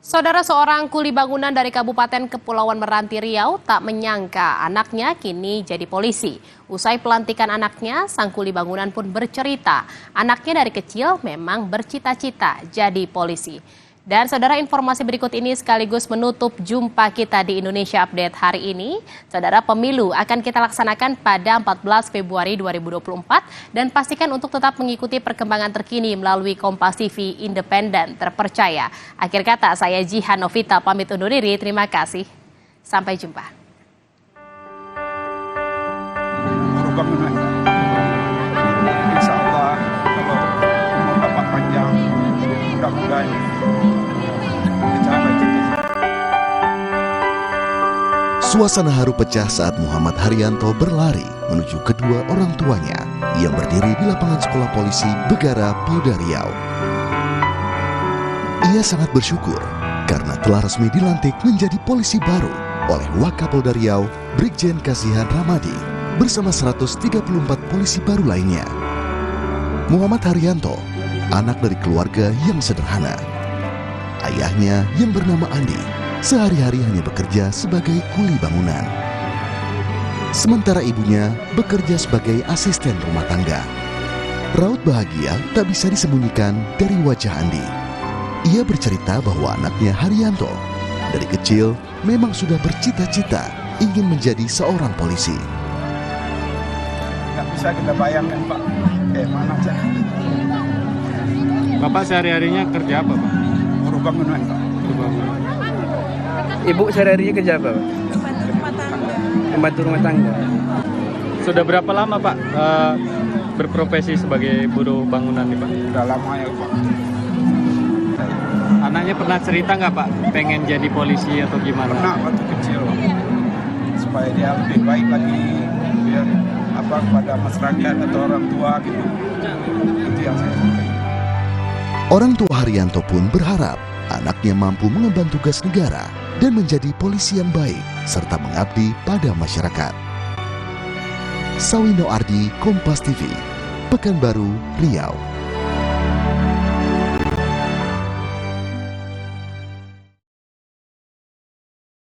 Saudara, seorang kuli bangunan dari Kabupaten Kepulauan Meranti Riau tak menyangka anaknya kini jadi polisi. Usai pelantikan anaknya, sang kuli bangunan pun bercerita, anaknya dari kecil memang bercita-cita jadi polisi. Dan saudara, informasi berikut ini sekaligus menutup jumpa kita di Indonesia Update hari ini. Saudara, pemilu akan kita laksanakan pada 14 Februari 2024 dan pastikan untuk tetap mengikuti perkembangan terkini melalui Kompas TV independen terpercaya. Akhir kata, saya Jihan Novita pamit undur diri. Terima kasih. Sampai jumpa. Insya Allah kalau dapat panjang, mudah-mudahan dicapai cita-cita. Suasana haru pecah saat Muhammad Haryanto berlari menuju kedua orang tuanya yang berdiri di lapangan sekolah polisi Begara, Polda Riau. Ia sangat bersyukur karena telah resmi dilantik menjadi polisi baru oleh Wakapolda Riau, Brigjen Kasihan Ramadi, bersama 134 polisi baru lainnya. Muhammad Haryanto, anak dari keluarga yang sederhana. Ayahnya yang bernama Andi, sehari-hari hanya bekerja sebagai kuli bangunan. Sementara ibunya bekerja sebagai asisten rumah tangga. Raut bahagia tak bisa disembunyikan dari wajah Andi. Ia bercerita bahwa anaknya Haryanto dari kecil memang sudah bercita-cita ingin menjadi seorang polisi. Nggak bisa kita bayangkan, Pak, kayak mana aja. Bapak sehari-harinya kerja apa, Pak? Buruh bangunan, Pak. Ibu sehari-harinya kerja apa, Pak? Membantu rumah tangga. Sudah berapa lama, Pak, berprofesi sebagai buruh bangunan nih, Pak? Udah lama ya, Pak. Anaknya pernah cerita nggak, Pak, pengen jadi polisi atau gimana? Pernah waktu kecil, Pak. Supaya dia lebih baik lagi biar kepada masyarakat atau orang tua gitu. Itu yang saya suka. Orang tua Haryanto pun berharap anaknya mampu mengemban tugas negara dan menjadi polisi yang baik serta mengabdi pada masyarakat. Sawino Ardi, Kompas TV, Pekanbaru, Riau.